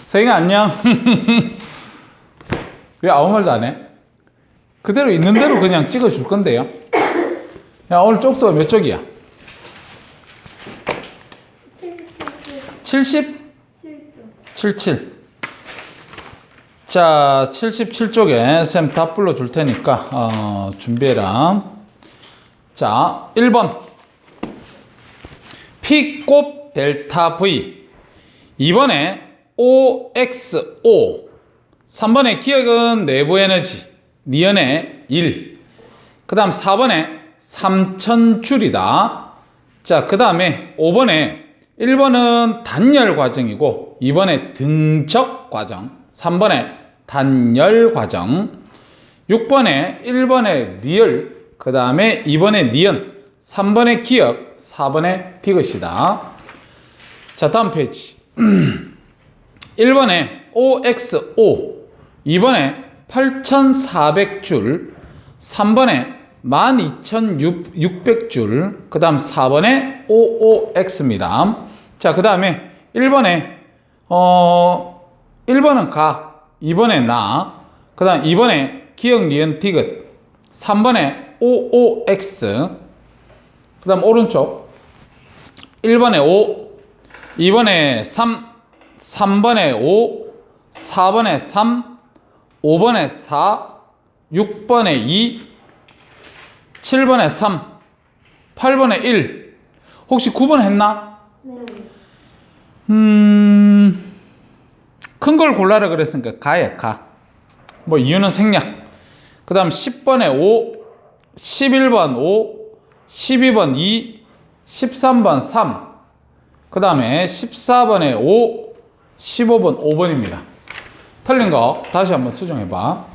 세인아 안녕. 왜 아무 말도 안 해? 그대로 있는 대로 그냥 찍어줄 건데요. 야, 오늘 쪽수가 몇 쪽이야? 70? 77. 자, 77쪽에 쌤 다 불러줄 테니까 준비해라. 자, 1번 P곱 델타 V, 2번에 OXO, 3번에 기억은 내부 에너지 니은의 1, 그 다음 4번에 3000줄이다. 자, 그 다음에 5번에 1번은 단열 과정이고 2번에 등적 과정, 3번에 단열 과정, 6번에 1번에 리얼, 그 다음에 2번에 니은, 3번에 기억, 4번에 디귿이다. 자, 다음 페이지. 1번에 OXO, 2번에 8400줄, 3번에 12600줄, 그 다음 4번에 OOX입니다. 자, 그 다음에 1번에 1번은 가, 2번에 나, 그 다음 2번에 기억, 니은, 디귿, 3번에 OOX, 그 다음 오른쪽 1번에 5, 2번에 3, 3번에 5, 4번에 3, 5번에 4, 6번에 2, 7번에 3, 8번에 1. 혹시 9번 했나? 네. 큰 걸 골라라 그랬으니까 가야 가. 뭐 이유는 생략. 그 다음 10번에 5, 11번 5, 12번 2, 13번 3, 그 다음에 14번에 5, 15번 5번입니다. 틀린 거 다시 한번 수정해봐.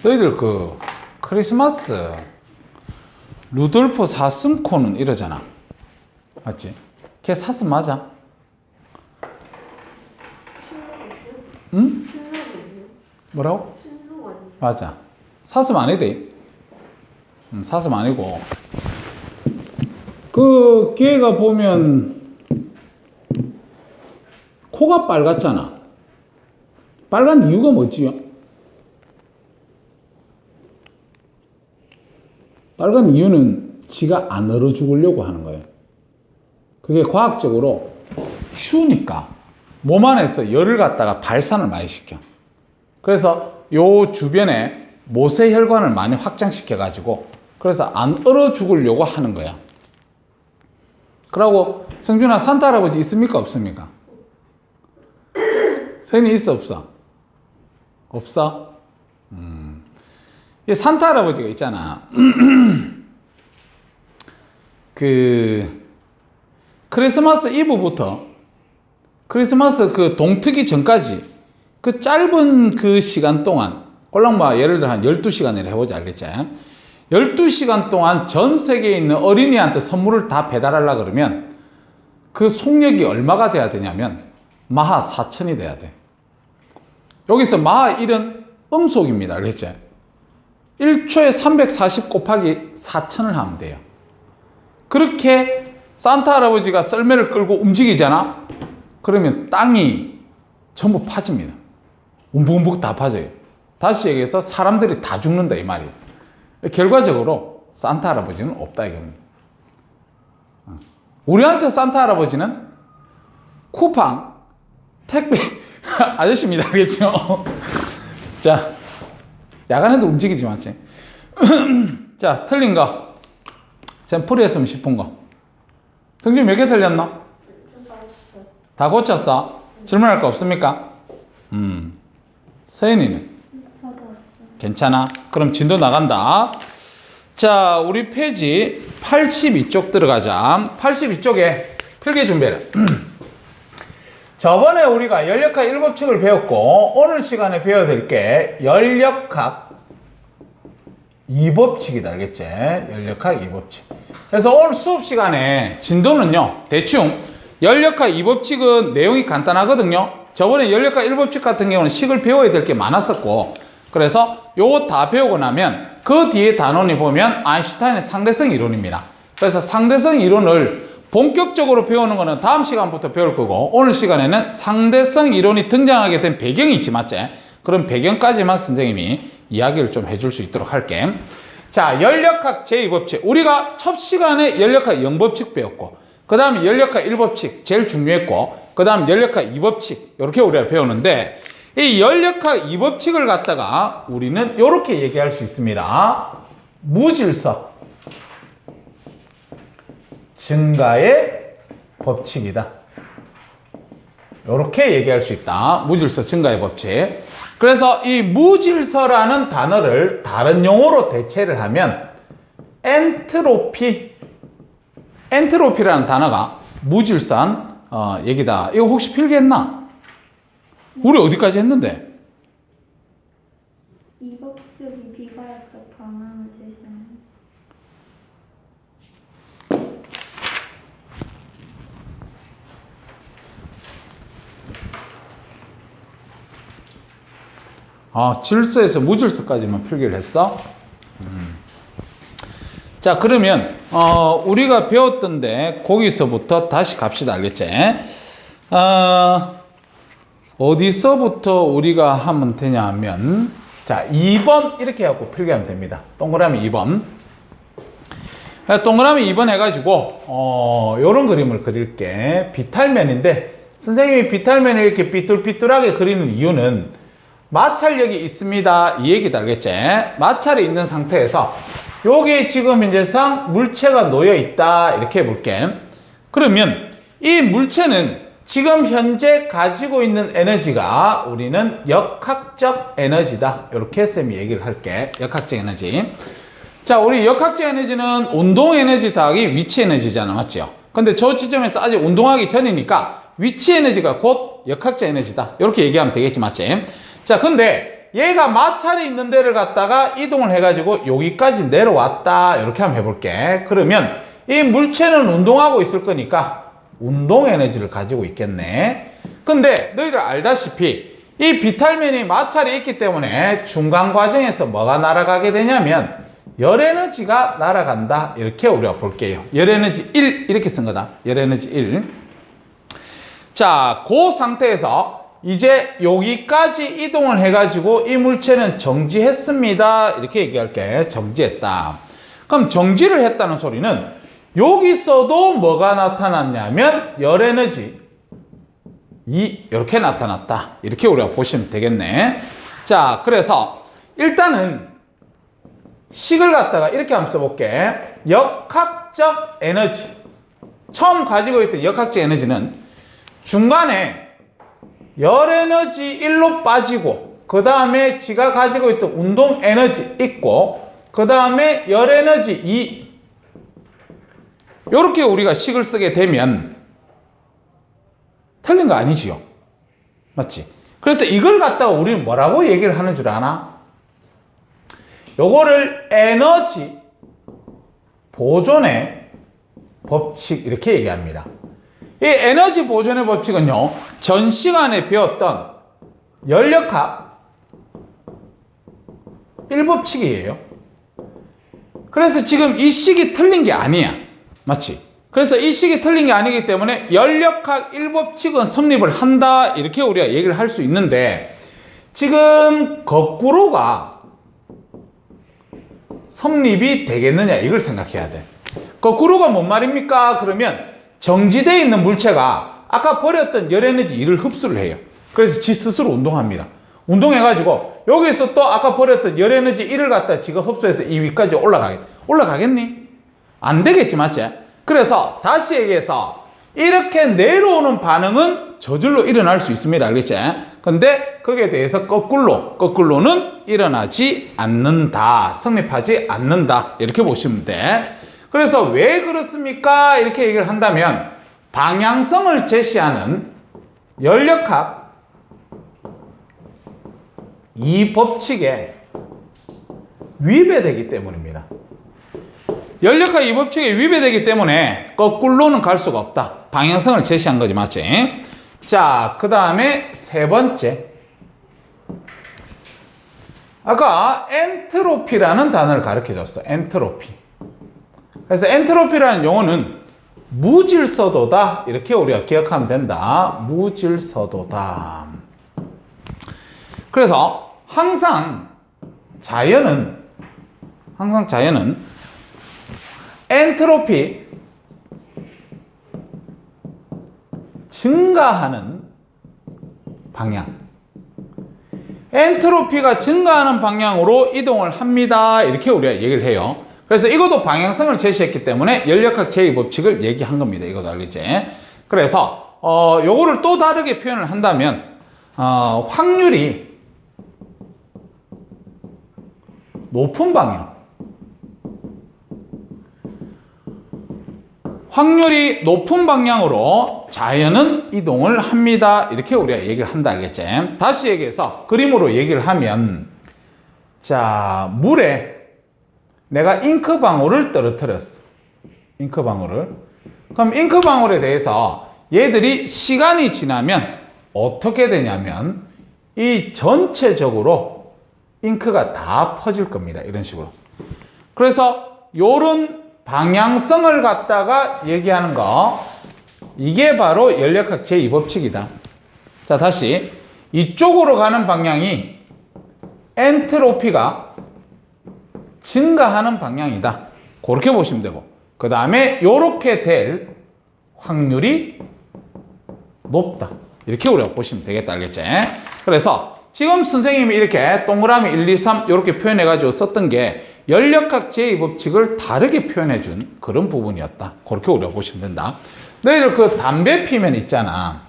너희들 그 크리스마스 루돌프 사슴코는 이러잖아. 맞지? 걔 사슴 맞아? 응? 뭐라고? 맞아. 사슴 아니대. 사슴 아니고. 그 걔가 보면 코가 빨갛잖아. 빨간 이유가 뭐지요? 빨간 이유는 지가 안 얼어 죽으려고 하는 거예요. 그게 과학적으로 추우니까 몸 안에서 열을 갖다가 발산을 많이 시켜. 그래서 요 주변에 모세혈관을 많이 확장시켜 가지고 그래서 안 얼어 죽으려고 하는 거야. 그러고 성준아, 산타 할아버지 있습니까 없습니까? 선이 있어 없어? 없어? 이 산타 할아버지가 있잖아. 그 크리스마스 이브부터 크리스마스 그 동트기 전까지 그 짧은 그 시간 동안, 꼴랑마 예를 들어 한 12시간을 해보자, 알겠지? 12시간 동안 전 세계에 있는 어린이한테 선물을 다 배달하려고 그러면 그 속력이 얼마가 돼야 되냐면 마하 4000이 돼야 돼. 여기서 마하 1은 음속입니다, 알겠지? 1초에 340 곱하기 4000을 하면 돼요. 그렇게 산타 할아버지가 썰매를 끌고 움직이잖아? 그러면 땅이 전부 파집니다. 움북움북 다 파져요. 다시 얘기해서 사람들이 다 죽는다 이 말이에요. 결과적으로 산타 할아버지는 없다 이겁니다. 우리한테 산타 할아버지는 쿠팡, 택배 아저씨입니다. 알겠죠? 자, 야간에도 움직이지 맞지? 자, 틀린 거. 쌤 풀이했으면 싶은 거. 성준 몇 개 틀렸나? 다 고쳤어? 질문할 거 없습니까? 서연이는? 괜찮아? 그럼 진도 나간다. 자, 우리 페이지 82쪽 들어가자. 82쪽에 필기 준비해라. 저번에 우리가 연력학 7칙을 배웠고 오늘 시간에 배워야 될 게 연력학 2법칙이다. 알겠지? 연력학 2법칙. 그래서 오늘 수업 시간에 진도는요, 대충 연력학 2법칙은 내용이 간단하거든요. 저번에 연력학 1법칙 같은 경우는 식을 배워야 될 게 많았었고, 그래서 요거 다 배우고 나면 그 뒤에 단원이 보면 아인슈타인의 상대성 이론입니다. 그래서 상대성 이론을 본격적으로 배우는 거는 다음 시간부터 배울 거고, 오늘 시간에는 상대성 이론이 등장하게 된 배경이 있지, 맞지? 그런 배경까지만 선생님이 이야기를 좀 해줄 수 있도록 할게. 자, 연력학 제2법칙. 우리가 첫 시간에 연력학 0법칙 배웠고, 그 다음에 연력학 1법칙 제일 중요했고, 그 다음 연력학 2법칙 이렇게 우리가 배우는데, 이 연력학 2법칙을 갖다가 우리는 이렇게 얘기할 수 있습니다. 무질서 증가의 법칙이다. 이렇게 얘기할 수 있다. 무질서 증가의 법칙. 그래서 이 무질서라는 단어를 다른 용어로 대체를 하면 엔트로피라는 단어가 무질서한 얘기다. 이거 혹시 필기했나? 우리 어디까지 했는데? 이법칙이 비과학적 방향을 제시하는. 질서에서 무질서까지만 필기를 했어? 자, 그러면 우리가 배웠던데 거기서부터 다시 갑시다. 알겠지? 어디서부터 우리가 하면 되냐 하면, 자, 2번 이렇게 해갖고 필기하면 됩니다. 동그라미 2번. 동그라미 2번 해가지고 요런 그림을 그릴게. 비탈면인데 선생님이 비탈면을 이렇게 삐뚤삐뚤하게 그리는 이유는 마찰력이 있습니다, 이 얘기다. 알겠지? 마찰이 있는 상태에서 여기에 지금 현재상 물체가 놓여 있다, 이렇게 해볼게. 그러면 이 물체는 지금 현재 가지고 있는 에너지가 우리는 역학적 에너지다, 이렇게 쌤이 얘기를 할게. 역학적 에너지. 자, 우리 역학적 에너지는 운동 에너지 더하기 위치 에너지잖아, 맞죠? 근데 저 지점에서 아직 운동하기 전이니까 위치 에너지가 곧 역학적 에너지다, 이렇게 얘기하면 되겠지, 맞지? 자, 근데 얘가 마찰이 있는 데를 갖다가 이동을 해가지고 여기까지 내려왔다, 이렇게 한번 해볼게. 그러면 이 물체는 운동하고 있을 거니까 운동 에너지를 가지고 있겠네. 근데 너희들 알다시피 이 비탈면이 마찰이 있기 때문에 중간 과정에서 뭐가 날아가게 되냐면 열 에너지가 날아간다, 이렇게 우리가 볼게요. 열 에너지 1 이렇게 쓴 거다. 열 에너지 1. 자, 그 상태에서 이제 여기까지 이동을 해가지고 이 물체는 정지했습니다, 이렇게 얘기할게. 정지했다. 그럼 정지를 했다는 소리는 여기서도 뭐가 나타났냐면 열 에너지 2 이렇게 나타났다, 이렇게 우리가 보시면 되겠네. 자, 그래서 일단은 식을 갖다가 이렇게 한번 써볼게. 역학적 에너지, 처음 가지고 있던 역학적 에너지는 중간에 열 에너지 1로 빠지고, 그 다음에 지가 가지고 있던 운동 에너지 있고, 그 다음에 열 에너지 2, 요렇게 우리가 식을 쓰게 되면 틀린 거 아니지요, 맞지? 그래서 이걸 갖다가 우리는 뭐라고 얘기를 하는 줄 아나? 요거를 에너지 보존의 법칙, 이렇게 얘기합니다. 이 에너지 보존의 법칙은요, 전 시간에 배웠던 연력학 1법칙이에요. 그래서 지금 이 식이 틀린 게 아니야, 맞지? 그래서 이 식이 틀린 게 아니기 때문에 연력학 1법칙은 성립을 한다, 이렇게 우리가 얘기를 할 수 있는데, 지금 거꾸로가 성립이 되겠느냐, 이걸 생각해야 돼. 거꾸로가 뭔 말입니까? 그러면 정지되어 있는 물체가 아까 버렸던 열 에너지 2를 흡수를 해요. 그래서 지 스스로 운동합니다. 운동해가지고 여기서 또 아까 버렸던 열 에너지 1을 갖다 지가 흡수해서 이 위까지 올라가겠니? 안 되겠지, 맞지? 그래서 다시 얘기해서 이렇게 내려오는 반응은 저절로 일어날 수 있습니다. 알겠지? 근데 거기에 대해서 거꾸로는 일어나지 않는다. 성립하지 않는다. 이렇게 보시면 돼. 그래서 왜 그렇습니까? 이렇게 얘기를 한다면 방향성을 제시하는 연력학 이 법칙에 위배되기 때문입니다. 연력학 이 법칙에 위배되기 때문에 거꾸로는 갈 수가 없다. 방향성을 제시한 거지, 맞지? 자, 그 다음에 세 번째. 아까 엔트로피라는 단어를 가르쳐 줬어. 엔트로피. 그래서 엔트로피라는 용어는 무질서도다. 이렇게 우리가 기억하면 된다. 무질서도다. 그래서 항상 자연은 엔트로피 증가하는 방향, 엔트로피가 증가하는 방향으로 이동을 합니다. 이렇게 우리가 얘기를 해요. 그래서 이것도 방향성을 제시했기 때문에 연력학 제2법칙을 얘기한 겁니다. 이것도 알겠지? 그래서 요거를 또 다르게 표현을 한다면 확률이 높은 방향, 확률이 높은 방향으로 자연은 이동을 합니다. 이렇게 우리가 얘기를 한다. 알겠지? 다시 얘기해서 그림으로 얘기를 하면, 자, 물에 내가 잉크방울을 떨어뜨렸어. 잉크방울을. 그럼 잉크방울에 대해서 얘들이 시간이 지나면 어떻게 되냐면 이 전체적으로 잉크가 다 퍼질 겁니다. 이런 식으로. 그래서 요런 방향성을 갖다가 얘기하는 거, 이게 바로 연력학 제2법칙이다. 자, 다시 이쪽으로 가는 방향이 엔트로피가 증가하는 방향이다. 그렇게 보시면 되고, 그 다음에 요렇게 될 확률이 높다. 이렇게 우리가 보시면 되겠다. 알겠지? 그래서 지금 선생님이 이렇게 동그라미 1, 2, 3 이렇게 표현해가지고 썼던 게 연력학 제2법칙을 다르게 표현해준 그런 부분이었다. 그렇게 우리가 보시면 된다. 너희들 그 담배 피면 있잖아.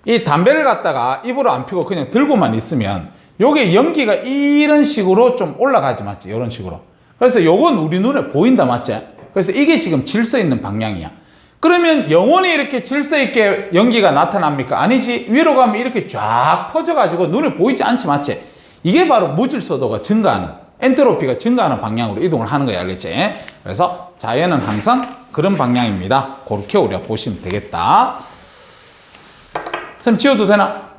이 담배를 갖다가 입으로 안 피고 그냥 들고만 있으면 요게 연기가 이런 식으로 좀 올라가지, 맞지? 이런 식으로. 그래서 요건 우리 눈에 보인다, 맞지? 그래서 이게 지금 질서 있는 방향이야. 그러면 영원히 이렇게 질서 있게 연기가 나타납니까? 아니지. 위로 가면 이렇게 쫙 퍼져가지고 눈에 보이지 않지, 맞지? 이게 바로 무질서도가 증가하는, 엔트로피가 증가하는 방향으로 이동을 하는 거야. 알겠지? 그래서 자연은 항상 그런 방향입니다. 그렇게 우리가 보시면 되겠다. 선생님 지워도 되나?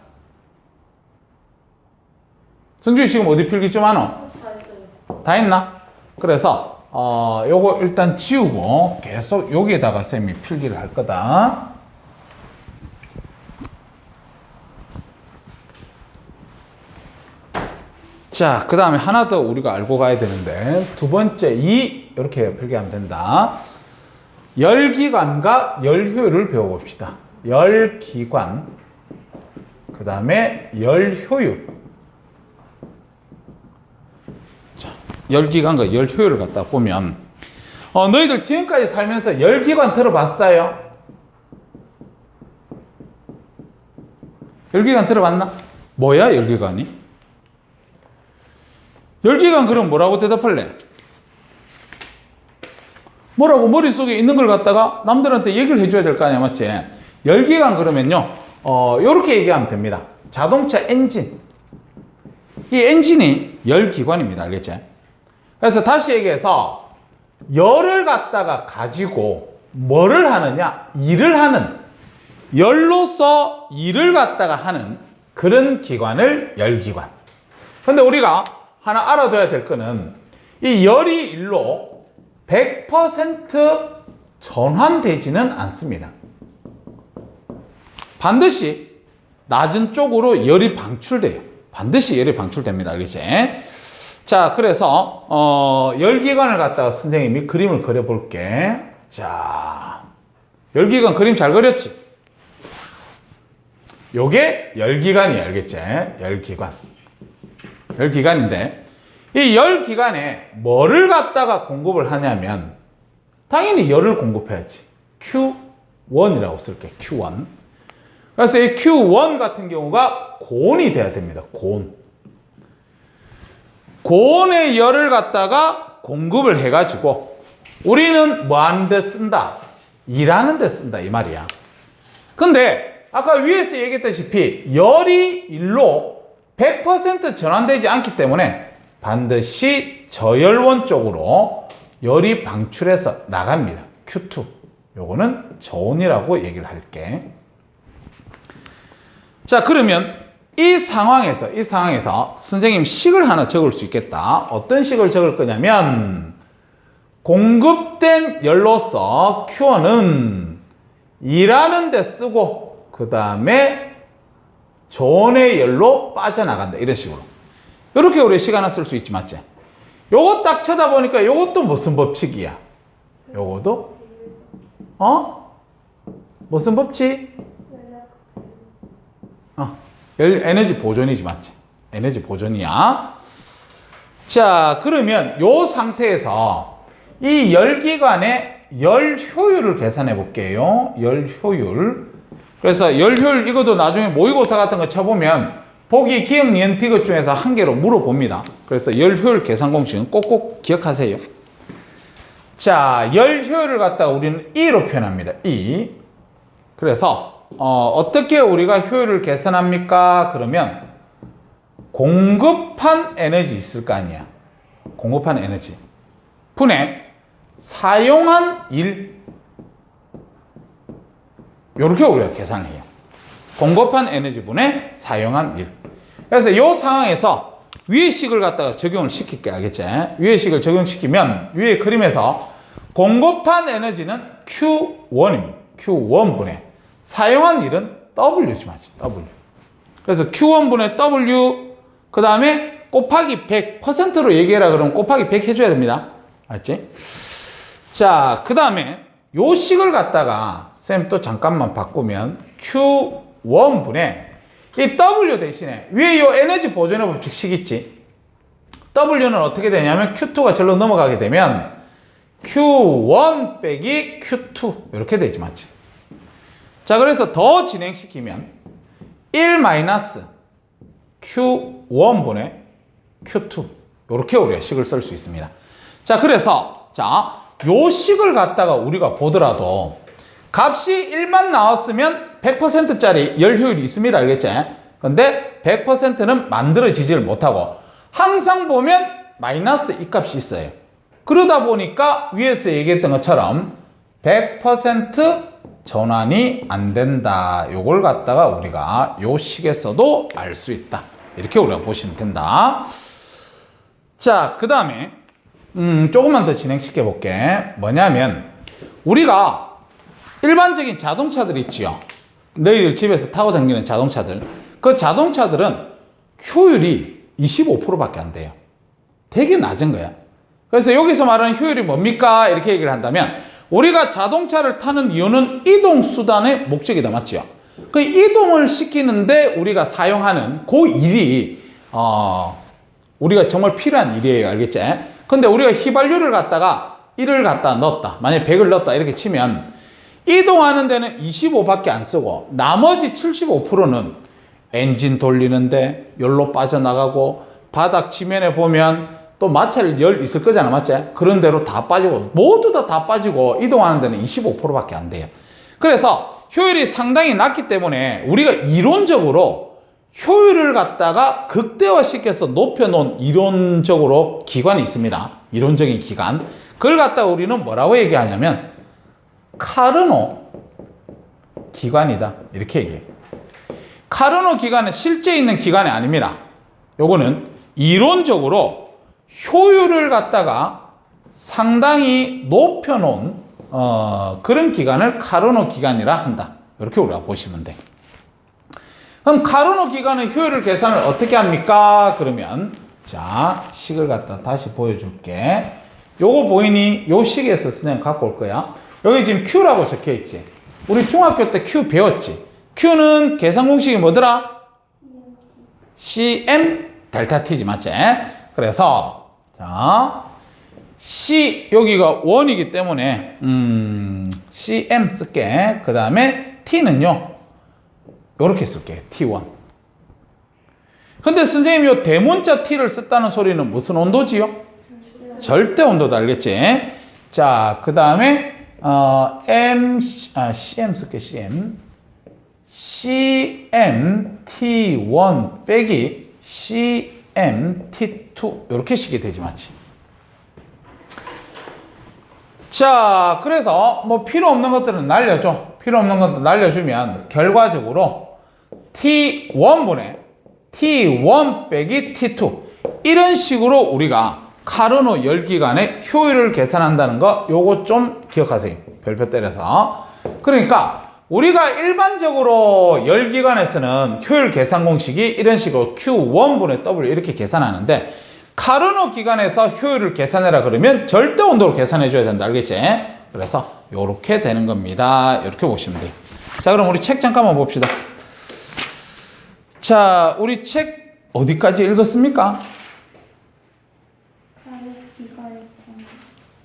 성준이 지금 어디 필기 좀 하노? 다 했나? 그래서 요거 일단 지우고 계속 여기에다가 쌤이 필기를 할 거다. 자, 그 다음에 하나 더 우리가 알고 가야 되는데, 두 번째 이렇게 필기하면 된다. 열기관과 열효율을 배워봅시다. 열기관, 그 다음에 열효율. 자, 열기관과 열효율을 갖다 보면, 너희들 지금까지 살면서 열기관 들어봤어요? 열기관 들어봤나? 뭐야, 열기관이? 열기관 그럼 뭐라고 대답할래? 뭐라고 머릿속에 있는 걸 갖다가 남들한테 얘기를 해줘야 될 거 아니야, 맞지? 열기관 그러면요, 요렇게 얘기하면 됩니다. 자동차 엔진. 이 엔진이 열기관입니다. 알겠지? 그래서 다시 얘기해서 열을 갖다가 가지고 뭐를 하느냐? 일을 하는, 열로서 일을 갖다가 하는 그런 기관을 열기관. 근데 우리가 하나 알아둬야 될 거는 이 열이 일로 100% 전환되지는 않습니다. 반드시 낮은 쪽으로 열이 방출돼요. 반드시 열이 방출됩니다. 알겠지? 자, 그래서 열기관을 갖다가 선생님이 그림을 그려볼게. 자, 열기관 그림 잘 그렸지? 요게 열기관이야. 알겠지? 열기관. 열 기간인데 이 열 기간에 뭐를 갖다가 공급을 하냐면 당연히 열을 공급해야지. Q1이라고 쓸게. Q1. 그래서 이 Q1 같은 경우가 고온이 돼야 됩니다. 고온. 고온의 열을 갖다가 공급을 해가지고 우리는 뭐 하는 데 쓴다? 일하는 데 쓴다 이 말이야. 근데 아까 위에서 얘기했다시피 열이 일로 100% 전환되지 않기 때문에 반드시 저열원 쪽으로 열이 방출해서 나갑니다. Q2. 요거는 저온이라고 얘기를 할게. 자, 그러면 이 상황에서 선생님 식을 하나 적을 수 있겠다. 어떤 식을 적을 거냐면 공급된 열로서 Q1은 일하는 데 쓰고 그 다음에 저온의 열로 빠져나간다. 이런 식으로. 이렇게 우리 식 하나 쓸 수 있지, 맞지? 요거 딱 쳐다보니까 요것도 무슨 법칙이야? 요것도? 무슨 법칙? 에너지 보존이지, 맞지? 에너지 보존이야. 자, 그러면 요 상태에서 이 열기관의 열 효율을 계산해 볼게요. 열 효율. 그래서 열 효율 이것도 나중에 모의고사 같은 거 쳐보면 보기 기억 니은 디귿 중에서 한 개로 물어봅니다. 그래서 열 효율 계산 공식은 꼭꼭 기억하세요. 자, 열 효율을 갖다가 우리는 E로 표현합니다. E. 그래서 어떻게 우리가 효율을 계산합니까? 그러면 공급한 에너지 있을 거 아니야. 공급한 에너지 분의 사용한 일. 이렇게 우리가 계산을 해요. 공급한 에너지 분의 사용한 일. 그래서 이 상황에서 위의 식을 갖다가 적용을 시킬게, 알겠지? 위의 식을 적용시키면 위의 그림에서 공급한 에너지는 Q1입니다. Q1분의 사용한 일은 W지, 맞지? W. 그래서 Q1분의 W, 그 다음에 곱하기 100%로 얘기해라 그러면 곱하기 100 해줘야 됩니다. 알지? 자, 그 다음에 요 식을 갖다가 쌤 또 잠깐만 바꾸면 Q1분의 이 W 대신에 위에 요 에너지 보존의 법칙 식 있지? W는 어떻게 되냐면 Q2가 절로 넘어가게 되면 Q1 빼기 Q2 이렇게 되지, 맞지? 자, 그래서 더 진행시키면 1 마이너스 Q1분의 Q2 이렇게 우리가 식을 쓸 수 있습니다. 자, 그래서 요 식을 갖다가 우리가 보더라도 값이 1만 나왔으면 100%짜리 열 효율이 있습니다. 알겠지? 근데 100%는 만들어지지를 못하고 항상 보면 마이너스 이 값이 있어요. 그러다 보니까 위에서 얘기했던 것처럼 100% 전환이 안 된다. 요걸 갖다가 우리가 요 식에서도 알 수 있다. 이렇게 우리가 보시면 된다. 자, 그 다음에 조금만 더 진행시켜 볼게. 뭐냐면 우리가 일반적인 자동차들 있지요. 너희들 집에서 타고 다니는 자동차들. 그 자동차들은 효율이 25%밖에 안 돼요. 되게 낮은 거야. 그래서 여기서 말하는 효율이 뭡니까? 이렇게 얘기를 한다면 우리가 자동차를 타는 이유는 이동 수단의 목적이다. 맞죠? 그 이동을 시키는데 우리가 사용하는 그 일이 우리가 정말 필요한 일이에요. 알겠지? 근데 우리가 휘발유를 갖다가 1을 갖다 넣었다. 만약에 100을 넣었다. 이렇게 치면 이동하는 데는 25밖에 안 쓰고 나머지 75%는 엔진 돌리는데 열로 빠져나가고 바닥 지면에 보면 또 마찰 열 있을 거잖아. 맞지? 그런 대로 다 빠지고 모두 다 빠지고 이동하는 데는 25%밖에 안 돼요. 그래서 효율이 상당히 낮기 때문에 우리가 이론적으로 효율을 갖다가 극대화시켜서 높여놓은 이론적으로 기관이 있습니다. 이론적인 기관. 그걸 갖다가 우리는 뭐라고 얘기하냐면 카르노 기관이다. 이렇게 얘기해요. 카르노 기관은 실제 있는 기관이 아닙니다. 요거는 이론적으로 효율을 갖다가 상당히 높여놓은 그런 기관을 카르노 기관이라 한다. 이렇게 우리가 보시면 돼. 그럼 카르노 기관의 효율을 계산을 어떻게 합니까? 그러면 자, 식을 갖다 다시 보여줄게. 요거 보이니? 요 식에서 선생님 갖고 올 거야. 여기 지금 Q라고 적혀 있지. 우리 중학교 때 Q 배웠지. Q는 계산 공식이 뭐더라? CM 델타 T지, 맞지? 그래서, 자, C, 여기가 1이기 때문에, CM 쓸게. 그 다음에 T는요, 요렇게 쓸게. T1. 근데 선생님이 요 대문자 T를 썼다는 소리는 무슨 온도지요? 절대 온도도 알겠지? 자, 그 다음에, CM 쓸게, CM. CM T1 빼기 CM T2. 요렇게 식이 되지, 맞지? 자, 그래서 뭐 필요 없는 것들은 날려줘. 필요 없는 것들 날려주면 결과적으로 T1분의 T1 빼기 T2 이런 식으로 우리가 카르노 열기관의 효율을 계산한다는 거 요거 좀 기억하세요. 별표 때려서. 그러니까 우리가 일반적으로 열기관에서는 효율 계산 공식이 이런 식으로 Q1분의 W 이렇게 계산하는데 카르노 기관에서 효율을 계산해라 그러면 절대 온도로 계산해 줘야 된다. 알겠지? 그래서 요렇게 되는 겁니다. 이렇게 보시면 돼요. 자, 그럼 우리 책 잠깐만 봅시다. 자, 우리 책 어디까지 읽었습니까?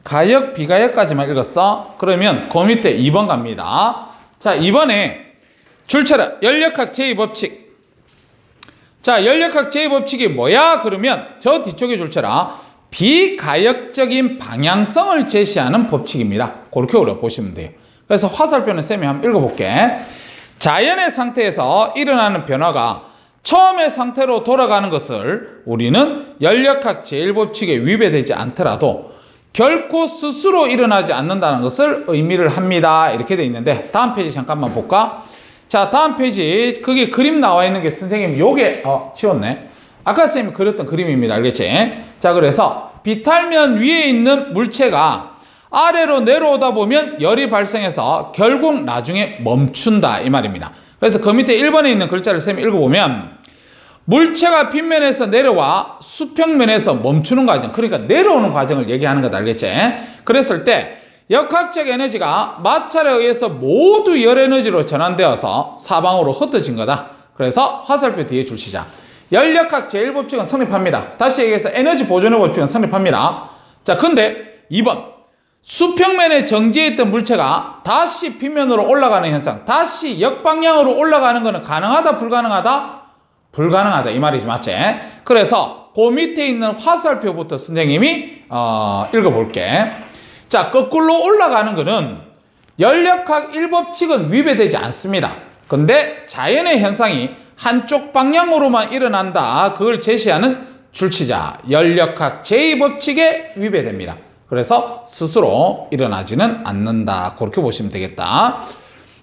가역, 비가역까지만 읽었어? 그러면 그 밑에 2번 갑니다. 자, 2번에 줄쳐라. 연력학 제2법칙. 자, 연력학 제2법칙이 뭐야? 그러면 저 뒤쪽에 줄쳐라. 비가역적인 방향성을 제시하는 법칙입니다. 그렇게 우리가 보시면 돼요. 그래서 화살표는 쌤이 한번 읽어볼게. 자연의 상태에서 일어나는 변화가 처음의 상태로 돌아가는 것을 우리는 연력학 제1법칙에 위배되지 않더라도 결코 스스로 일어나지 않는다는 것을 의미를 합니다. 이렇게 돼 있는데 다음 페이지 잠깐만 볼까? 자, 다음 페이지 거기 그림 나와 있는 게 선생님 요게 지웠네. 아까 선생님이 그렸던 그림입니다. 알겠지? 자, 그래서 비탈면 위에 있는 물체가 아래로 내려오다 보면 열이 발생해서 결국 나중에 멈춘다 이 말입니다. 그래서 그 밑에 1번에 있는 글자를 선생님이 읽어보면 물체가 빗면에서 내려와 수평면에서 멈추는 과정, 그러니까 내려오는 과정을 얘기하는 거다. 알겠지? 그랬을 때 역학적 에너지가 마찰에 의해서 모두 열 에너지로 전환되어서 사방으로 흩어진 거다. 그래서 화살표 뒤에 줄치자. 연력학 제1법칙은 성립합니다. 다시 얘기해서 에너지 보존의 법칙은 성립합니다. 자, 근데 2번 수평면에 정지해 있던 물체가 다시 빗면으로 올라가는 현상, 다시 역방향으로 올라가는 것은 가능하다, 불가능하다? 불가능하다 이 말이지, 맞지? 그래서 그 밑에 있는 화살표부터 선생님이 읽어볼게. 자, 거꾸로 올라가는 것은 연력학 1법칙은 위배되지 않습니다. 근데 자연의 현상이 한쪽 방향으로만 일어난다. 그걸 제시하는 줄치자 연력학 제2법칙에 위배됩니다. 그래서 스스로 일어나지는 않는다. 그렇게 보시면 되겠다.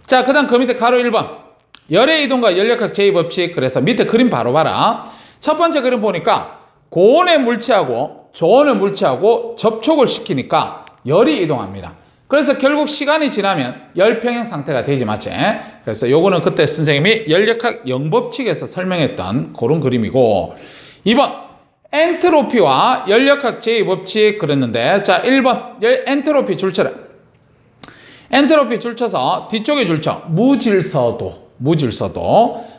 자, 그 다음 그 밑에 가로 1번 열의 이동과 연력학 제2법칙. 그래서 밑에 그림 바로 봐라. 첫 번째 그림 보니까 고온의 물체하고 저온의 물체하고 접촉을 시키니까 열이 이동합니다. 그래서 결국 시간이 지나면 열평형 상태가 되지, 맞지? 그래서 요거는 그때 선생님이 연력학 영법칙에서 설명했던 그런 그림이고, 2번 엔트로피와 연력학 제2법칙 그랬는데, 자, 1번 엔트로피 줄쳐라. 엔트로피 줄쳐서 뒤쪽에 줄쳐 무질서도.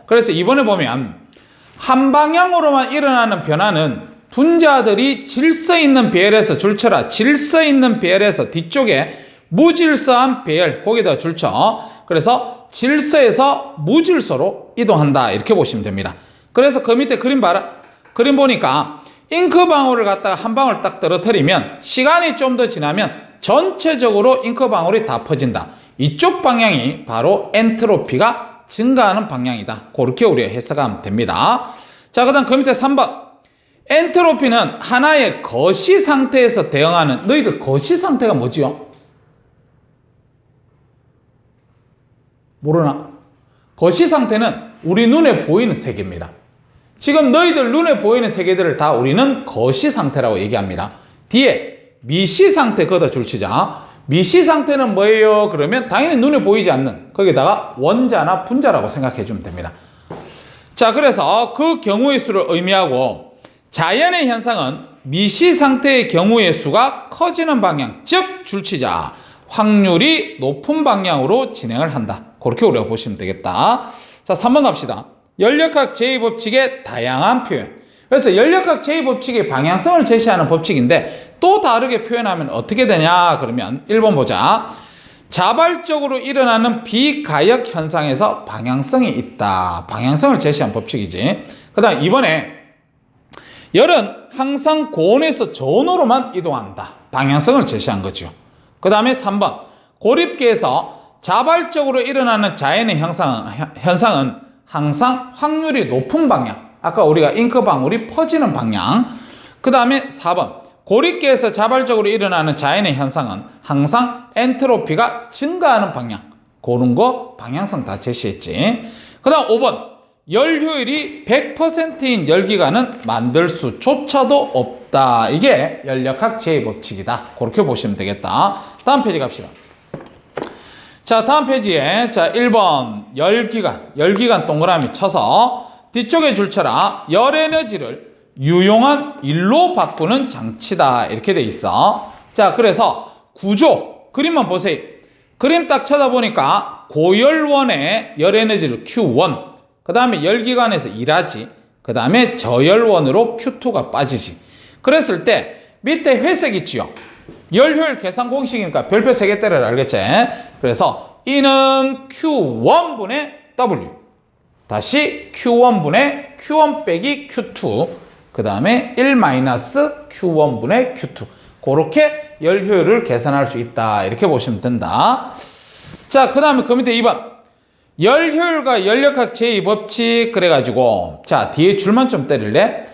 그래서 이번에 보면 한 방향으로만 일어나는 변화는 분자들이 질서 있는 배열에서 줄쳐라. 질서 있는 배열에서 뒤쪽에 무질서한 배열, 거기다 줄쳐. 그래서 질서에서 무질서로 이동한다. 이렇게 보시면 됩니다. 그래서 그 밑에 그림 봐라. 그림 보니까 잉크방울을 갖다가 한 방울 딱 떨어뜨리면 시간이 좀 더 지나면 전체적으로 잉크방울이 다 퍼진다. 이쪽 방향이 바로 엔트로피가 증가하는 방향이다. 그렇게 우리가 해석하면 됩니다. 자, 그 다음 그 밑에 3번. 엔트로피는 하나의 거시 상태에서 대응하는, 너희들 거시 상태가 뭐지요? 모르나? 거시 상태는 우리 눈에 보이는 세계입니다. 지금 너희들 눈에 보이는 세계들을 다 우리는 거시 상태라고 얘기합니다. 뒤에 미시 상태 걷어 줄치자. 미시 상태는 뭐예요? 그러면 당연히 눈에 보이지 않는, 거기다가 원자나 분자라고 생각해 주면 됩니다. 자, 그래서 그 경우의 수를 의미하고 자연의 현상은 미시 상태의 경우의 수가 커지는 방향, 즉 줄치자 확률이 높은 방향으로 진행을 한다. 그렇게 우리가 보시면 되겠다. 자, 3번 갑시다. 연력학 제2법칙의 다양한 표현. 그래서 연력학 제2법칙의 방향성을 제시하는 법칙인데 또 다르게 표현하면 어떻게 되냐 그러면 1번 보자. 자발적으로 일어나는 비가역 현상에서 방향성이 있다. 방향성을 제시한 법칙이지. 그 다음 2번에 열은 항상 고온에서 저온으로만 이동한다. 방향성을 제시한 거죠. 그 다음에 3번 고립계에서 자발적으로 일어나는 자연의 현상은 항상 확률이 높은 방향. 아까 우리가 잉크방울이 퍼지는 방향. 그 다음에 4번 고립계에서 자발적으로 일어나는 자연의 현상은 항상 엔트로피가 증가하는 방향. 그런 거 방향성 다 제시했지. 그 다음 5번 열 효율이 100%인 열기관은 만들 수조차도 없다. 이게 연력학 제2법칙이다. 그렇게 보시면 되겠다. 다음 페이지 갑시다. 자, 다음 페이지에 자 1번 열기관 동그라미 쳐서 뒤쪽에 줄쳐라. 열 에너지를 유용한 일로 바꾸는 장치다. 이렇게 돼 있어. 자, 그래서 구조 그림만 보세요. 그림 딱 쳐다보니까 고열원의 열 에너지를 Q1, 그 다음에 열기관에서 일하지, 그 다음에 저열원으로 Q2가 빠지지. 그랬을 때 밑에 회색 있지요. 열효율 계산 공식이니까 별표 3개 때려라. 알겠지? 그래서 E는 Q1분의 W, 다시 Q1분의 Q1 빼기 Q2, 그 다음에 1-Q1분의 Q2. 그렇게 열효율을 계산할 수 있다. 이렇게 보시면 된다. 자, 그 다음에 그 밑에 2번 열효율과 연력학 제2법칙 그래가지고 자 뒤에 줄만 좀 때릴래?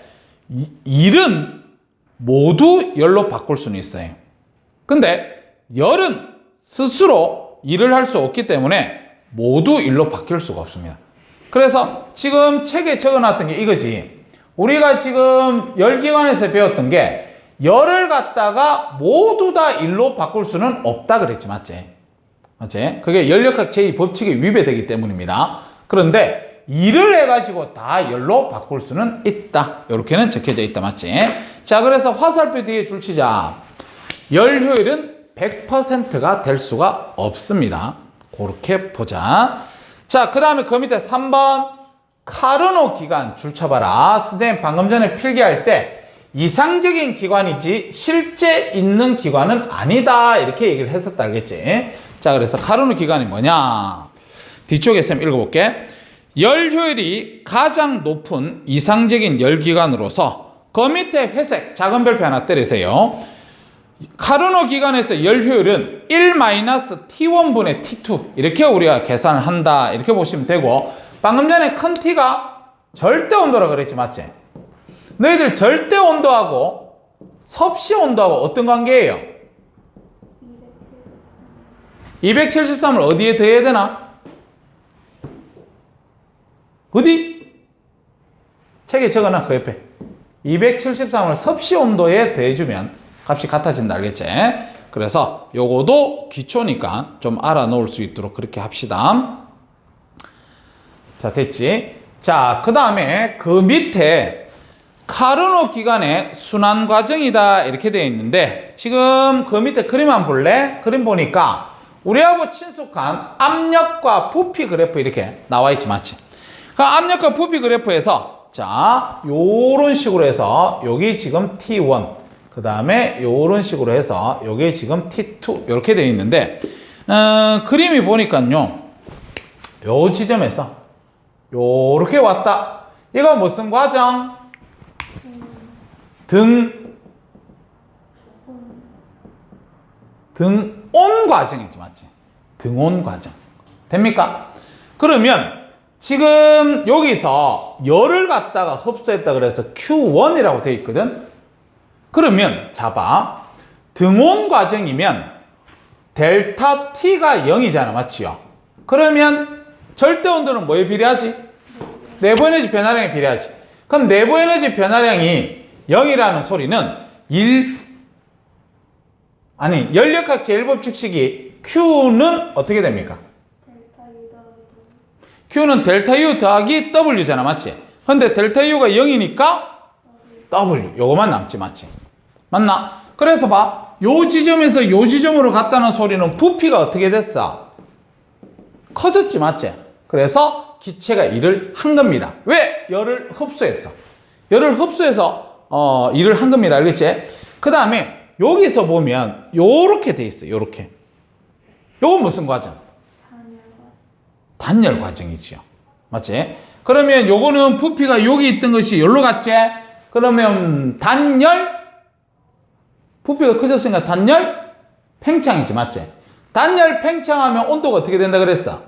일은 모두 열로 바꿀 수는 있어요. 근데 열은 스스로 일을 할 수 없기 때문에 모두 일로 바뀔 수가 없습니다. 그래서 지금 책에 적어놨던 게 이거지. 우리가 지금 열기관에서 배웠던 게 열을 갖다가 모두 다 일로 바꿀 수는 없다 그랬지, 맞지? 맞지? 그게 연력학 제2법칙에 위배되기 때문입니다. 그런데 일을 해가지고 다 열로 바꿀 수는 있다. 이렇게는 적혀져 있다. 맞지? 자, 그래서 화살표 뒤에 줄치자. 열 효율은 100%가 될 수가 없습니다. 그렇게 보자. 자, 그 다음에 그 밑에 3번 카르노 기관 줄쳐봐라. 선생님 방금 전에 필기할 때 이상적인 기관이지 실제 있는 기관은 아니다. 이렇게 얘기를 했었다. 알겠지? 자, 그래서 카르노 기관이 뭐냐? 뒤쪽에 쌤 읽어볼게. 열 효율이 가장 높은 이상적인 열기관으로서 그 밑에 회색 작은 별표 하나 때리세요. 카르노 기관에서 열 효율은 1-T1분의 T2 이렇게 우리가 계산을 한다. 이렇게 보시면 되고 방금 전에 큰 T가 절대 온도라 그랬지, 맞지? 너희들 절대 온도하고 섭씨 온도하고 어떤 관계예요? 273을 어디에 더해야 되나? 어디? 책에 적어놔, 그 옆에. 273을 섭씨 온도에 더해주면 값이 같아진다. 알겠지? 그래서 요거도 기초니까 좀 알아놓을 수 있도록 그렇게 합시다. 자, 됐지? 자, 그 다음에 그 밑에 카르노 기관의 순환 과정이다. 이렇게 되어 있는데 지금 그 밑에 그림 한번 볼래? 그림 보니까 우리하고 친숙한 압력과 부피 그래프 이렇게 나와 있지, 맞지? 그 압력과 부피 그래프에서 자, 요런 식으로 해서 여기 지금 T1, 그 다음에 요런 식으로 해서 여기 지금 T2 이렇게 되어 있는데 그림이 보니까요 요 지점에서 요렇게 왔다. 이거 무슨 과정? 등온 과정이지, 맞지? 등온 과정. 됩니까? 그러면 지금 여기서 열을 갖다가 흡수했다 그래서 Q1이라고 되어 있거든? 그러면 자봐. 등온 과정이면 델타 T가 0이잖아, 맞지요? 그러면 절대 온도는 뭐에 비례하지? 내부 에너지 변화량에 비례하지. 그럼 내부 에너지 변화량이 0이라는 소리는 연력학 제1법칙식이 Q는 어떻게 됩니까? Q는 델타 U 더하기 W잖아, 맞지? 근데 델타 U가 0이니까 W, 요거만 남지, 맞지? 맞나? 그래서 봐. 요 지점에서 요 지점으로 갔다는 소리는 부피가 어떻게 됐어? 커졌지, 맞지? 그래서 기체가 일을 한 겁니다. 왜? 열을 흡수했어. 열을 흡수해서 일을 한 겁니다. 알겠지? 그 다음에 여기서 보면 요렇게 돼 있어요. 요렇게. 요건 무슨 과정? 단열 과정이지요. 맞지? 그러면 요거는 부피가 여기 있던 것이 여기로 갔지? 그러면 단열? 부피가 커졌으니까 단열? 팽창이지. 맞지? 단열 팽창하면 온도가 어떻게 된다 그랬어?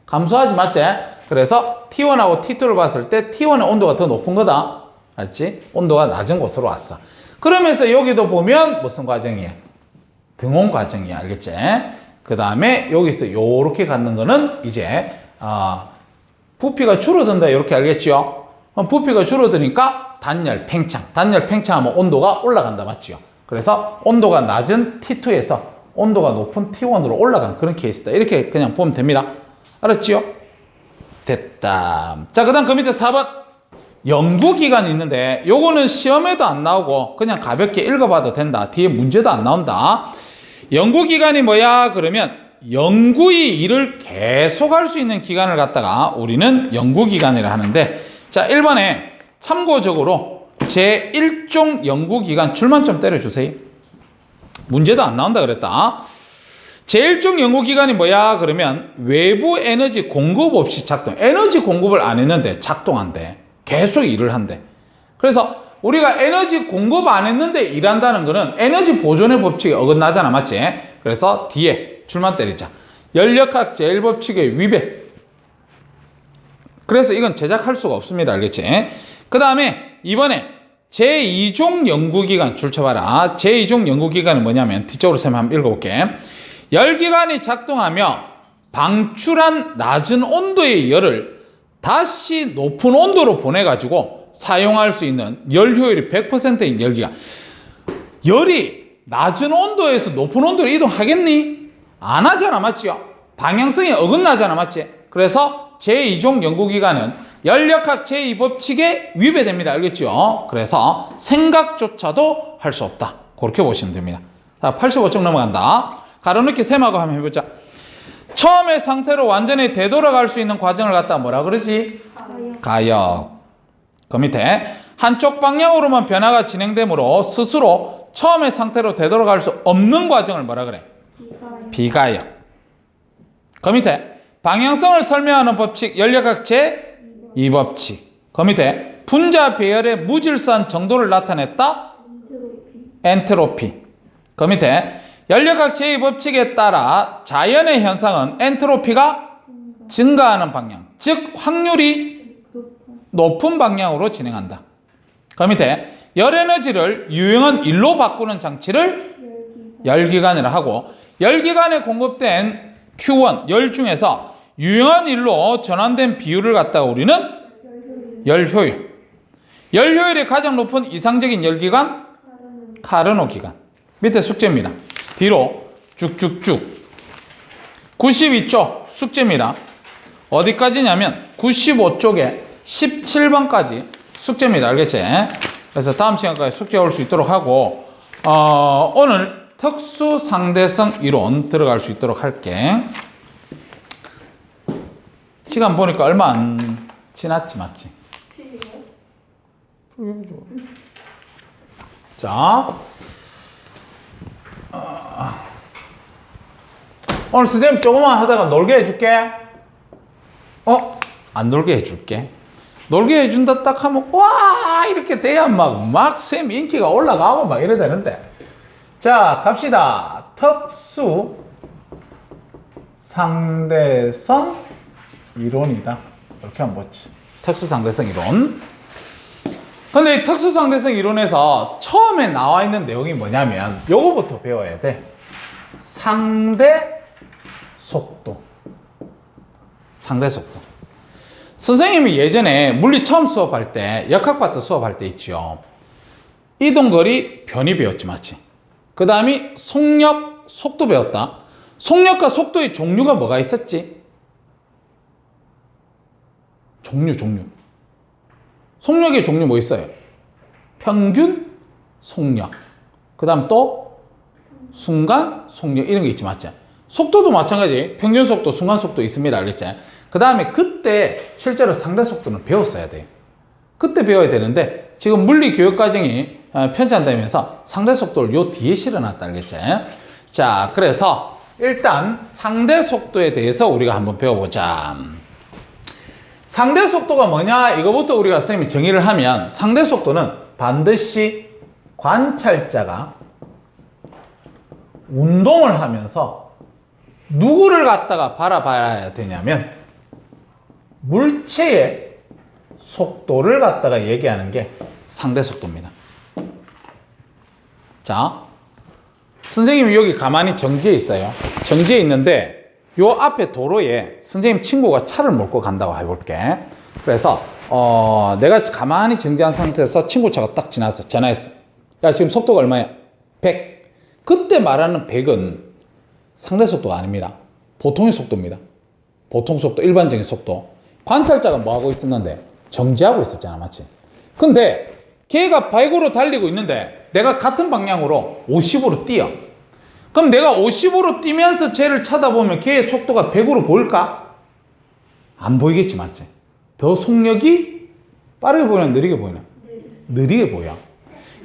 감소하지. 맞지? 그래서 T1하고 T2를 봤을 때 T1의 온도가 더 높은 거다. 알지? 온도가 낮은 곳으로 왔어. 그러면서 여기도 보면 무슨 과정이야? 등온 과정이야. 알겠지? 그 다음에 여기서 요렇게 갖는 거는 이제 부피가 줄어든다. 이렇게 알겠죠? 부피가 줄어드니까 단열 팽창. 단열 팽창하면 온도가 올라간다. 맞죠? 그래서 온도가 낮은 T2에서 온도가 높은 T1으로 올라간 그런 케이스다. 이렇게 그냥 보면 됩니다. 알았지요? 됐다. 자, 그 다음 그 밑에 4번. 연구기간이 있는데 요거는 시험에도 안 나오고 그냥 가볍게 읽어봐도 된다. 뒤에 문제도 안 나온다. 연구기간이 뭐야? 그러면 연구의 일을 계속할 수 있는 기간을 갖다가 우리는 연구기간이라 하는데, 자, 1번에 참고적으로 제1종 연구기간 줄만 좀 때려주세요. 문제도 안 나온다 그랬다. 제1종 연구기간이 뭐야? 그러면 외부 에너지 공급 없이 작동. 에너지 공급을 안 했는데 작동한대. 계속 일을 한대. 그래서 우리가 에너지 공급 안 했는데 일한다는 거는 에너지 보존의 법칙에 어긋나잖아. 맞지? 그래서 뒤에 줄만 때리자. 연력학 제1법칙의 위배. 그래서 이건 제작할 수가 없습니다. 알겠지? 그 다음에 이번에 제2종 연구기간 줄 쳐봐라. 제2종 연구기간은 뭐냐면 뒤쪽으로 쌤 한번 읽어볼게. 열기관이 작동하며 방출한 낮은 온도의 열을 다시 높은 온도로 보내가지고 사용할 수 있는 열 효율이 100%인 열기관. 열이 낮은 온도에서 높은 온도로 이동하겠니? 안 하잖아. 맞지요? 방향성이 어긋나잖아. 맞지? 그래서 제2종 연구기관은 연력학 제2법칙에 위배됩니다. 알겠죠? 그래서 생각조차도 할 수 없다. 그렇게 보시면 됩니다. 자, 85쪽 넘어간다. 가로넣기 셈하고 한번 해보자. 처음의 상태로 완전히 되돌아갈 수 있는 과정을 갖다 뭐라 그러지? 가역. 그 밑에 한쪽 방향으로만 변화가 진행되므로 스스로 처음의 상태로 되돌아갈 수 없는 과정을 뭐라 그래? 비가역. 그 밑에 방향성을 설명하는 법칙 연력학 제2법칙. 그 밑에 분자 배열의 무질서한 정도를 나타냈다? 엔트로피. 그 밑에 연력학 제2법칙에 따라 자연의 현상은 엔트로피가 증가하는 방향, 즉 확률이 높은 방향으로 진행한다. 그 밑에 열에너지를 유용한 일로 바꾸는 장치를 열기관이라 하고, 열기관에 공급된 Q1 열 중에서 유용한 일로 전환된 비율을 갖다가 우리는 열효율. 열효율이 가장 높은 이상적인 열기관 카르노 기관. 밑에 숙제입니다. 뒤로 쭉쭉쭉 92쪽 숙제입니다. 어디까지냐면 95쪽에 17번까지 숙제입니다. 알겠지? 그래서 다음 시간까지 숙제 올 수 있도록 하고 오늘 특수상대성 이론 들어갈 수 있도록 할게. 시간 보니까 얼마 안 지났지, 맞지? 자, 오늘 선생님 조금만 하다가 놀게 해줄게. 안 놀게 해줄게. 놀게 해준다 딱 하면 와 이렇게 돼야 막 쌤 인기가 올라가고 막 이래 되는데. 자, 갑시다. 특수 상대성 이론이다. 이렇게 한번 보지. 특수 상대성 이론. 근데 이 특수 상대성 이론에서 처음에 나와 있는 내용이 뭐냐면 요거부터 배워야 돼. 상대 속도. 상대 속도. 선생님이 예전에 물리 처음 수업할 때, 역학파트 수업할 때 있죠. 이동거리 변이 배웠지, 맞지? 그 다음이 속력, 속도 배웠다. 속력과 속도의 종류가 뭐가 있었지? 종류. 속력의 종류 뭐 있어요? 평균 속력. 그 다음 또 순간 속력 이런 게 있지, 맞지? 속도도 마찬가지. 평균 속도, 순간 속도 있습니다. 알겠지? 그 다음에 그때 실제로 상대 속도는 배웠어야 돼요. 그때 배워야 되는데 지금 물리 교육 과정이 편찬되면서 상대 속도를 요 뒤에 실어놨다 알겠지? 자, 그래서 일단 상대 속도에 대해서 우리가 한번 배워보자. 상대 속도가 뭐냐? 이거부터 우리가 선생님이 정의를 하면 상대 속도는 반드시 관찰자가 운동을 하면서 누구를 갖다가 바라봐야 되냐면 물체의 속도를 갖다가 얘기하는 게 상대 속도입니다. 자, 선생님이 여기 가만히 정지해 있어요. 정지해 있는데 요 앞에 도로에 선생님 친구가 차를 몰고 간다고 해볼게. 그래서 내가 가만히 정지한 상태에서 친구 차가 딱 지나서 전화했어. 야, 지금 속도가 얼마야? 100. 그때 말하는 100은 상대 속도가 아닙니다. 보통의 속도입니다. 보통 속도, 일반적인 속도. 관찰자가 뭐 하고 있었는데? 정지하고 있었잖아, 맞지? 근데 걔가 100으로 달리고 있는데 내가 같은 방향으로 50으로 뛰어. 그럼 내가 50으로 뛰면서 쟤를 쳐다보면 걔의 속도가 100으로 보일까? 안 보이겠지, 맞지? 더 속력이 빠르게 보이나 느리게 보이나? 느리게 보여.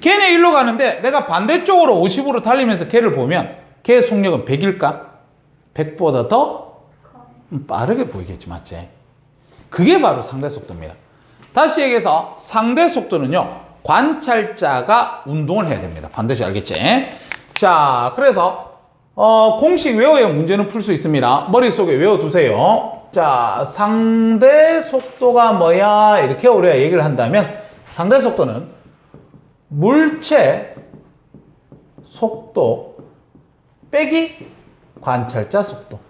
걔네 일로 가는데 내가 반대쪽으로 50으로 달리면서 걔를 보면 걔의 속력은 100일까? 100보다 더 빠르게 보이겠지, 맞지? 그게 바로 상대 속도입니다. 다시 얘기해서 상대 속도는요, 관찰자가 운동을 해야 됩니다. 반드시 알겠지? 자, 그래서 공식 외워야 문제는 풀 수 있습니다. 머릿속에 외워두세요. 자, 상대 속도가 뭐야? 이렇게 우리가 얘기를 한다면 상대 속도는 물체 속도 빼기 관찰자 속도,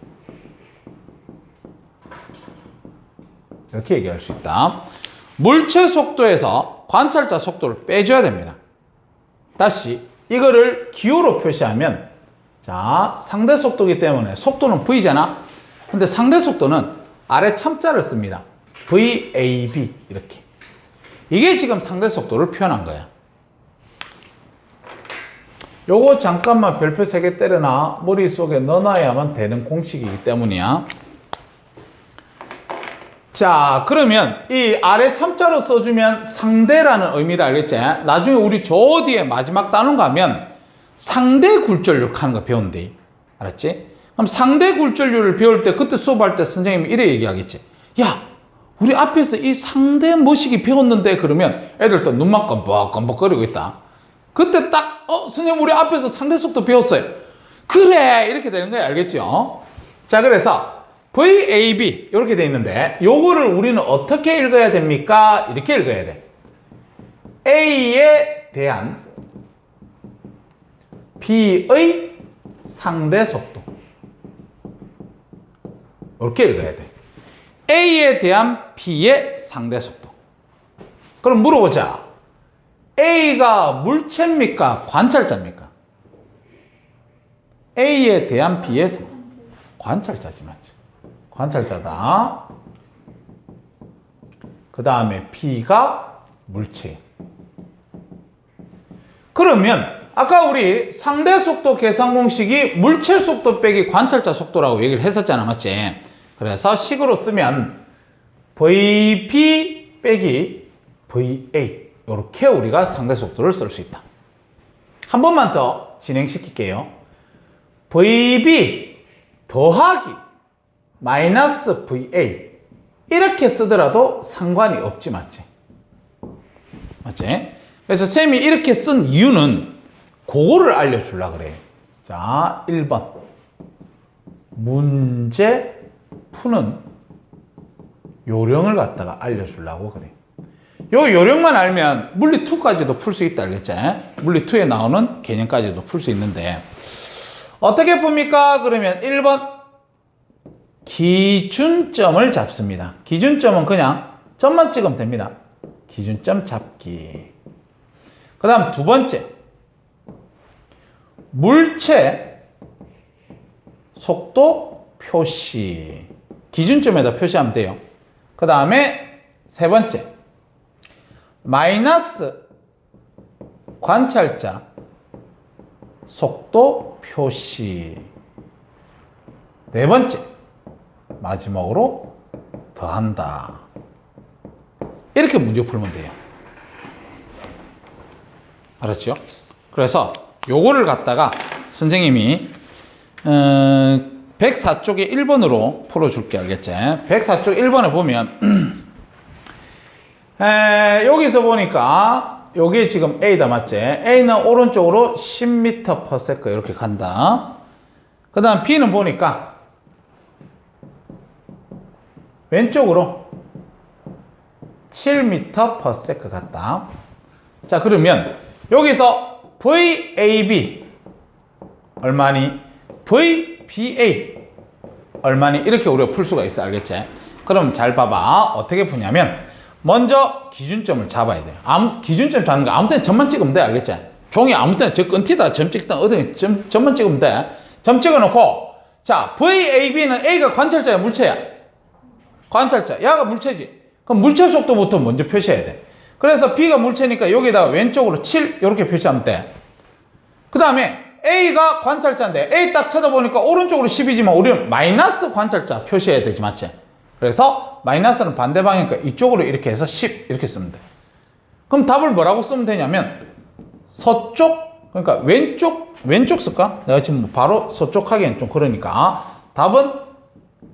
이렇게 얘기할 수 있다. 물체 속도에서 관찰자 속도를 빼줘야 됩니다. 다시 이거를 기호로 표시하면, 자, 상대 속도이기 때문에 속도는 V잖아. 근데 상대 속도는 아래 첨자를 씁니다. VAB 이렇게. 이게 지금 상대 속도를 표현한 거야. 요거 잠깐만 별표 3개 때려놔. 머릿속에 넣어놔야만 되는 공식이기 때문이야. 자, 그러면 이 아래 첨자로 써주면 상대라는 의미를 알겠지? 나중에 우리 저 뒤에 마지막 단원 가면 상대 굴절력 하는 거 배운대. 알았지? 그럼 상대 굴절력을 배울 때 그때 수업할 때 선생님이 이래 얘기하겠지. 야, 우리 앞에서 이 상대 뭐시기 배웠는데 그러면 애들 또 눈만 껌뻑껌뻑거리고 있다. 그때 딱 선생님 우리 앞에서 상대 속도 배웠어요. 그래, 이렇게 되는 거야. 알겠죠? 자, 그래서 VAB 이렇게 돼 있는데 요거를 우리는 어떻게 읽어야 됩니까? 이렇게 읽어야 돼. A에 대한 B의 상대 속도, 이렇게 읽어야 돼. A에 대한 B의 상대 속도. 그럼 물어보자. A가 물체입니까? 관찰자입니까? A에 대한 B의 관찰자지, 맞지? 관찰자다. 그 다음에 B가 물체. 그러면 아까 우리 상대 속도 계산 공식이 물체 속도 빼기 관찰자 속도라고 얘기를 했었잖아, 맞지? 그래서 식으로 쓰면 VB 빼기 VA, 이렇게 우리가 상대 속도를 쓸 수 있다. 한 번만 더 진행시킬게요. VB 더하기 마이너스 VA, 이렇게 쓰더라도 상관이 없지, 맞지? 맞지? 그래서 쌤이 이렇게 쓴 이유는 그거를 알려주려고 그래. 자, 1번 문제 푸는 요령을 갖다가 알려주려고 그래. 요 요령만 알면 물리 2까지도 풀 수 있다, 알겠지? 물리 2에 나오는 개념까지도 풀 수 있는데 어떻게 풉니까? 그러면 1번 기준점을 잡습니다. 기준점은 그냥 점만 찍으면 됩니다. 기준점 잡기. 그 다음 두 번째, 물체 속도 표시. 기준점에다 표시하면 돼요. 그 다음에 세 번째, 마이너스 관찰자 속도 표시. 네 번째, 마지막으로 더한다. 이렇게 문제 풀면 돼요. 알았죠? 그래서 요거를 갖다가 선생님이 104쪽에 1번으로 풀어줄게. 알겠지? 104쪽 1번에 보면 여기서 보니까 요게 지금 A다. 맞지? A는 오른쪽으로 10m/s 이렇게 간다. 그 다음 B는 보니까 왼쪽으로 7m/s 같다. 자, 그러면 여기서 VAB 얼마니? VBA 얼마니? 이렇게 우리가 풀 수가 있어. 알겠지? 그럼 잘 봐봐. 어떻게 푸냐면 먼저 기준점을 잡아야 돼요. 기준점 잡는 거 아무 때나 점만 찍으면 돼. 알겠지? 종이 아무 때나 저 끈티다 점 찍든 어디 점만 찍으면 돼. 점 찍어놓고 자, VAB는 A가 관찰자야 물체야? 관찰자. 야가 물체지. 그럼 물체 속도부터 먼저 표시해야 돼. 그래서 B가 물체니까 여기다가 왼쪽으로 7 이렇게 표시하면 돼. 그 다음에 A가 관찰자인데 A 딱 쳐다보니까 오른쪽으로 10이지만 우리는 마이너스 관찰자 표시해야 되지. 맞지? 그래서 마이너스는 반대 방이니까 이쪽으로 이렇게 해서 10 이렇게 쓰면 돼. 그럼 답을 뭐라고 쓰면 되냐면 서쪽, 그러니까 왼쪽 쓸까? 내가 지금 바로 서쪽 하기엔 좀 그러니까 답은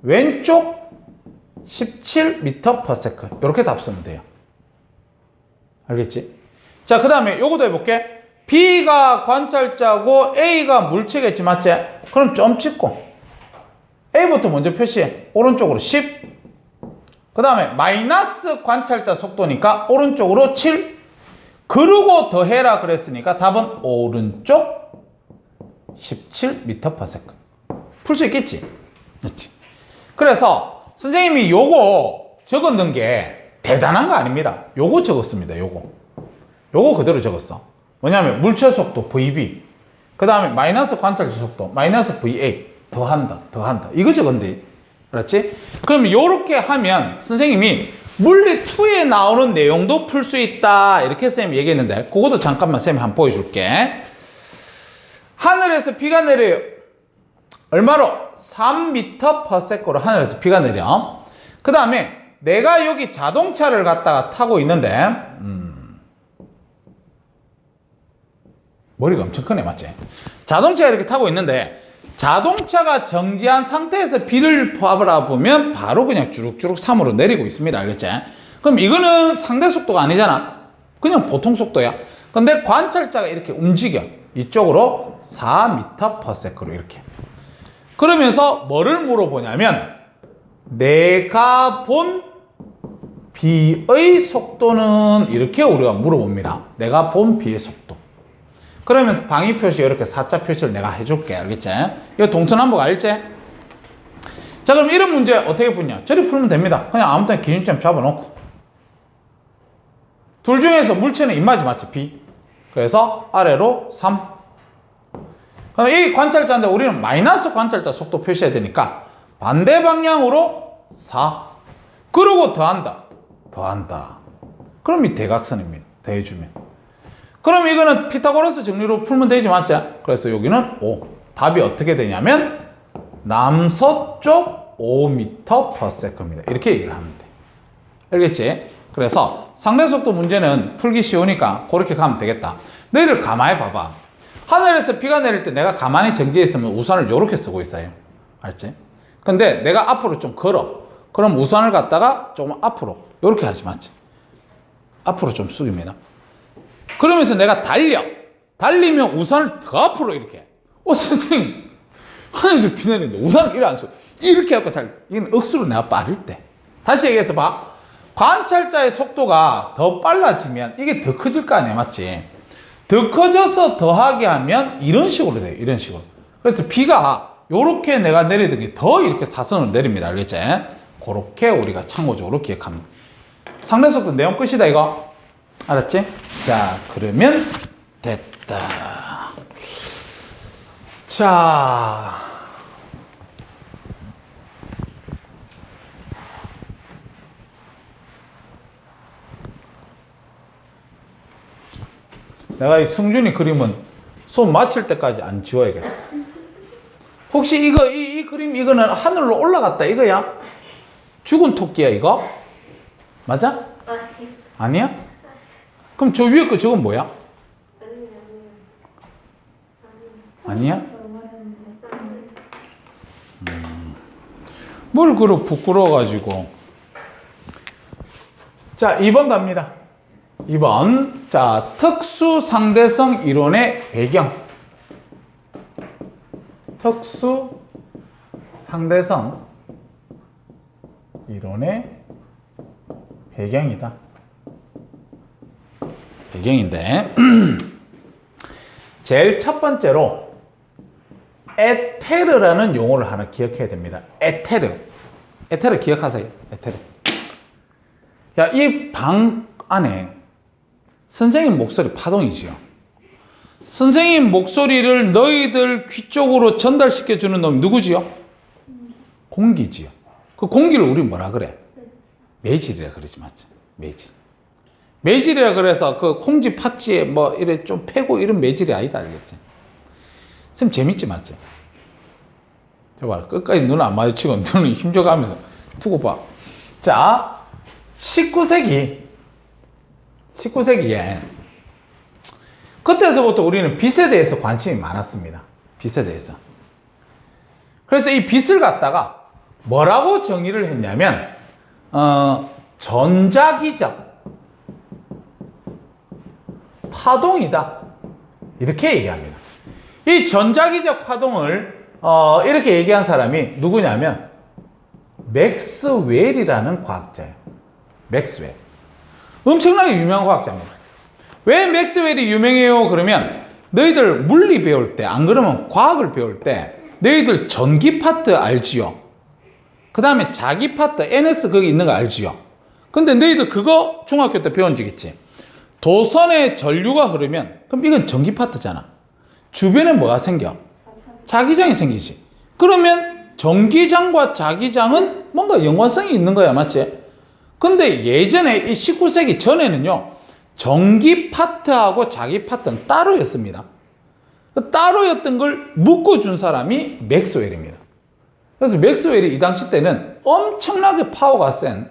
왼쪽 17m/s 이렇게 답 쓰면 돼요. 알겠지? 자, 그 다음에 요것도 해볼게. B가 관찰자고 A가 물체겠지. 맞지? 그럼 점 찍고 A부터 먼저 표시해. 오른쪽으로 10. 그 다음에 마이너스 관찰자 속도니까 오른쪽으로 7. 그러고 더해라 그랬으니까 답은 오른쪽 17m/s. 풀 수 있겠지? 그렇지? 그래서 선생님이 요거 적었는 게 대단한 거 아닙니다. 요거 적었습니다. 요거 그대로 적었어. 뭐냐면 물체 속도 VB, 그 다음에 마이너스 관찰자 속도 마이너스 VA 더한다. 이거 적은데. 그렇지? 그럼 요렇게 하면 선생님이 물리 2에 나오는 내용도 풀 수 있다. 이렇게 쌤이 얘기했는데 그것도 잠깐만 쌤이 한번 보여줄게. 하늘에서 비가 내려요. 얼마로? 3m/s로 하늘에서 비가 내려. 그 다음에 내가 여기 자동차를 갖다가 타고 있는데 머리가 엄청 크네. 맞지? 자동차 이렇게 타고 있는데 자동차가 정지한 상태에서 비를 바라보면 바로 그냥 주룩주룩 3으로 내리고 있습니다. 알겠지? 그럼 이거는 상대 속도가 아니잖아. 그냥 보통 속도야. 근데 관찰자가 이렇게 움직여. 이쪽으로 4m/s로 이렇게. 그러면서 뭐를 물어보냐면 내가 본 비의 속도는 이렇게 우리가 물어봅니다. 내가 본 비의 속도. 그러면 방위 표시 이렇게 4자 표시를 내가 해줄게. 알겠지? 이거 동서남북 알지? 자, 그럼 이런 문제 어떻게 푸냐? 저리 풀면 됩니다. 그냥 아무 때나 기준점 잡아놓고. 둘 중에서 물체는 입맞이 맞지? B. 그래서 아래로 3. 그럼 이 관찰자인데 우리는 마이너스 관찰자 속도 표시해야 되니까 반대 방향으로 4. 그러고 더한다. 그럼 이 대각선입니다. 더해주면. 그럼 이거는 피타고라스 정리로 풀면 되지. 맞지? 그래서 여기는 5. 답이 어떻게 되냐면 남서쪽 5m/s입니다. 이렇게 얘기를 하면 돼. 알겠지? 그래서 상대속도 문제는 풀기 쉬우니까 그렇게 가면 되겠다. 너희들 가만히 봐봐. 하늘에서 비가 내릴 때 내가 가만히 정지해 있으면 우산을 이렇게 쓰고 있어요. 알지? 근데 내가 앞으로 좀 걸어. 그럼 우산을 갖다가 조금 앞으로 이렇게 하지. 맞지? 앞으로 좀 숙입니다. 그러면서 내가 달리면 우산을 더 앞으로 이렇게. 선생님, 하늘에서 비 내리는데 우산을 이렇게 안 쏘. 이렇게 하고 달려. 이건 억수로 내가 빠를 때. 다시 얘기해서 봐. 관찰자의 속도가 더 빨라지면 이게 더 커질 거 아니야. 맞지? 더 커져서 더하게 하면 이런 식으로 돼요. 이런 식으로. 그래서 비가 요렇게 내가 내리던 게 더 이렇게 사선으로 내립니다. 알겠지? 그렇게 우리가 참고적으로 기억하면 돼. 상대속도 내용 끝이다 이거. 알았지? 자, 그러면 됐다. 자, 내가 이 승준이 그림은 손 맞힐 때까지 안 지워야겠다. 혹시 이 그림 이거는 하늘로 올라갔다 이거야? 죽은 토끼야 이거? 맞아? 아니, 아니야? 그럼 저 위에 거 저건 뭐야? 아니야? 저 말했는데. 뭘 그러 부끄러워가지고. 자, 2번 갑니다. 2번. 자, 특수 상대성 이론의 배경. 특수 상대성 이론의 배경이다. 배경인데, 제일 첫 번째로 에테르라는 용어를 하나 기억해야 됩니다. 에테르. 에테르 기억하세요. 에테르. 야, 이 방 안에 선생님 목소리 파동이지요. 선생님 목소리를 너희들 귀 쪽으로 전달시켜주는 놈이 누구지요? 공기지요. 그 공기를 우리 뭐라 그래? 매질이라 그러지, 맞지? 매질. 매질이라 그래서 그 콩지 팥지에 뭐 이래 좀 패고 이런 매질이 아니다, 알겠지? 쌤 재밌지, 맞지? 저 봐라. 끝까지 눈 안 마주치고 눈을 힘줘가면서 두고 봐. 자, 19세기에 그때서부터 우리는 빛에 대해서 관심이 많았습니다. 빛에 대해서. 그래서 이 빛을 갖다가 뭐라고 정의를 했냐면 전자기적 파동이다. 이렇게 얘기합니다. 이 전자기적 파동을 이렇게 얘기한 사람이 누구냐면 맥스웰이라는 과학자예요. 맥스웰. 엄청나게 유명한 과학자입니다. 왜 맥스웰이 유명해요? 그러면 너희들 물리 배울 때, 안 그러면 과학을 배울 때 너희들 전기 파트 알지요? 그 다음에 자기 파트, NS 거기 있는 거 알지요? 근데 너희들 그거 중학교 때 배운 적 있지? 도선에 전류가 흐르면 그럼 이건 전기 파트잖아. 주변에 뭐가 생겨? 자기장이 생기지. 그러면 전기장과 자기장은 뭔가 연관성이 있는 거야, 맞지? 근데 예전에 이 19세기 전에는요, 전기 파트하고 자기 파트는 따로였습니다. 따로였던 걸 묶어준 사람이 맥스웰입니다. 그래서 맥스웰이 이 당시 때는 엄청나게 파워가 센